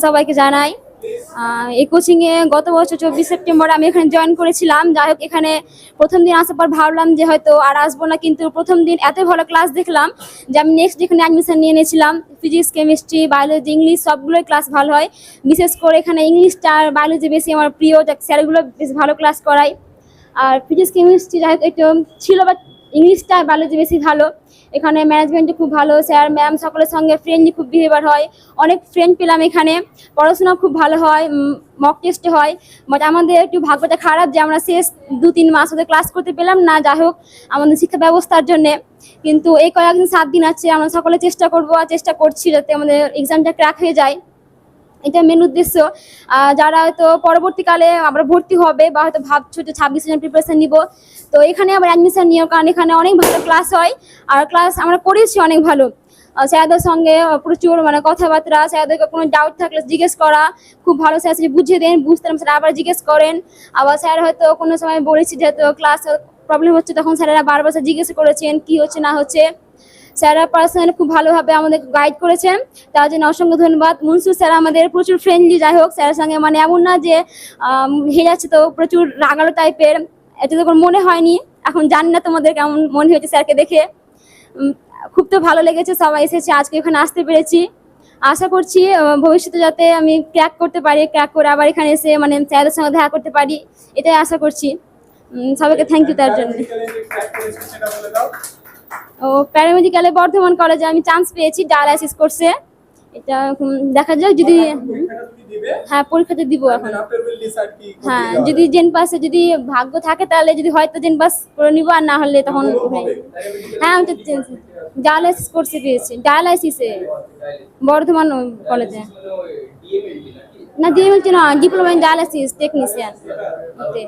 সবাইকে জানাই এই কোচিং এ গত বছর 24 সেপ্টেম্বর আমি এখানে জয়েন করেছিলাম। যাই হোক, এখানে প্রথম দিন আসার পর ভাবলাম যে হয়তো আর আসবো না, কিন্তু প্রথম দিন এত ভালো ক্লাস দেখলাম যে আমি নেক্সট এখানে অ্যাডমিশন নিয়ে নিয়েছিলাম। ফিজিক্স, কেমিস্ট্রি, বায়োলজি, ইংলিশ সবগুলোই ক্লাস ভালো হয়। বিশেষ করে এখানে ইংলিশটা আর বায়োলজি বেশি আমার প্রিয়, স্যারগুলো বেশ ভালো ক্লাস করায়। আর ফিজিক্স, কেমিস্ট্রি যাই হোক একটু ছিল, বাট ইংলিশটা আর বায়োলজি বেশি ভালো। এখানে ম্যানেজমেন্টও খুব ভালো, স্যার ম্যাম সকলের সঙ্গে ফ্রেন্ডলি খুব বিহেভিয়ার হয়। অনেক ফ্রেন্ড পেলাম এখানে, পড়াশোনা খুব ভালো হয়, মক টেস্ট হয়। বাট আমাদের একটু ভাগ্যটা খারাপ যে আমরা শেষ 2-3 মাস ওদের ক্লাস করতে পেলাম না, যাই হোক আমাদের শিক্ষা ব্যবস্থার জন্য। কিন্তু এই কয়েকদিন 7 দিন আছে, আমরা সকলে চেষ্টা করবো আর চেষ্টা করছি যাতে আমাদের এক্সামটা ক্র্যাক হয়ে যায়। এটা মেন উদ্দেশ্য। যারা হয়তো পরবর্তীকালে আমরা ভর্তি হবে বা হয়তো ভাবছো যে 26 জন প্রিপারেশন নিব, তো এখানে আবার অ্যাডমিশন নিও, কারণ এখানে অনেক ভালো ক্লাস হয় আর ক্লাস আমরা করেছি অনেক ভালো। স্যারদের সঙ্গে প্রচুর কথাবার্তা, স্যারদেরকে কোনো ডাউট থাকলে জিজ্ঞেস করা, খুব ভালো স্যার বুঝিয়ে দেন, বুঝতাম স্যার আবার জিজ্ঞেস করেন। আবার স্যার হয়তো কোনো সময় বলেছি যেহেতু ক্লাস প্রবলেম হচ্ছে, তখন স্যারেরা বারবার জিজ্ঞেস করেছেন কি হচ্ছে না হচ্ছে। স্যাররা পার্সোনালি খুব ভালোভাবে আমাদের গাইড করেছেন, তার জন্য অসংখ্য ধন্যবাদ। মনসুর স্যার আমাদের প্রচুর ফ্রেন্ডলি, যাই হোক স্যারের সঙ্গে এমন না যে হেরে যাচ্ছে তো প্রচুর রাগালো টাইপের, এটা তো মনে হয়নি। এখন জানি না তোমাদের কেমন মনে হয়েছে স্যারকে দেখে। খুব তো ভালো লেগেছে, সবাই এসেছে, আজকে এখানে আসতে পেরেছি। আশা করছি ভবিষ্যতে যাতে আমি ক্র্যাক করতে পারি, ক্র্যাক করে আবার এখানে এসে স্যারদের সঙ্গে দেখা করতে পারি, এটাই আশা করছি। সবাইকে থ্যাংক ইউ তার জন্য। ও প্যারামেডিক্যালে বর্ধমান কলেজে আমি চান্স পেয়েছি ডায়ালাইসিস কোর্সে। এটা দেখা যাক, যদি হ্যাঁ পরীক্ষাতে দিব এখন। হ্যাঁ, যদি জেন পাসে যদি ভাগ্য থাকে তাহলে যদি হয়তো জেন পাস করে নিব, আর না হলে তখন হ্যাঁ আমি ডায়ালাইসিস কোর্সে পেয়েছি, ডায়ালাইসিসে বর্ধমান কলেজে। না ডিএমএলটি না, ডিপ্লোমা ইন ডায়ালাইসিস টেকনিশিয়ান ওতে।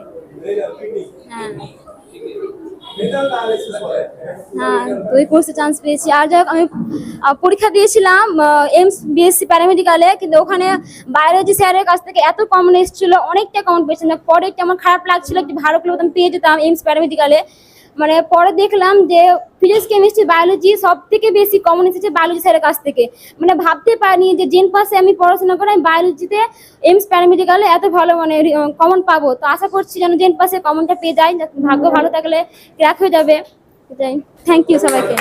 হ্যাঁ হ্যাঁ, ওই কোর্সে চান্স পেয়েছি। আর যাই হোক, আমি পরীক্ষা দিয়েছিলাম এমস বিএসসি প্যারামেডিক্যালে, কিন্তু ওখানে বায়োলজি স্যারের কাছ থেকে এত কমন এসেছিল, অনেকটা কমন পেয়েছিলাম। পরে একটু আমার খারাপ লাগছিল, একটু ভালো করে পেয়ে যেতাম এমস প্যারামেডিক্যালে। পরে দেখলাম যে ফিজিক্স, কেমিস্ট্রি, বায়োলজি সব থেকে বেশি কমন এসেছে বায়োলজি স্যারের কাছ থেকে। ভাবতে পারিনি যে জেন পাসে আমি পড়াশোনা করে আমি বায়োলজিতে এমস প্যারামেডিক্যালে এত ভালো কমন পাবো। তো আশা করছি যেন জেন পাসে কমনটা পেয়ে যাই, ভাগ্য ভালো থাকলে ক্র্যাক হয়ে যাবে। এটাই, থ্যাংক ইউ সবাইকে।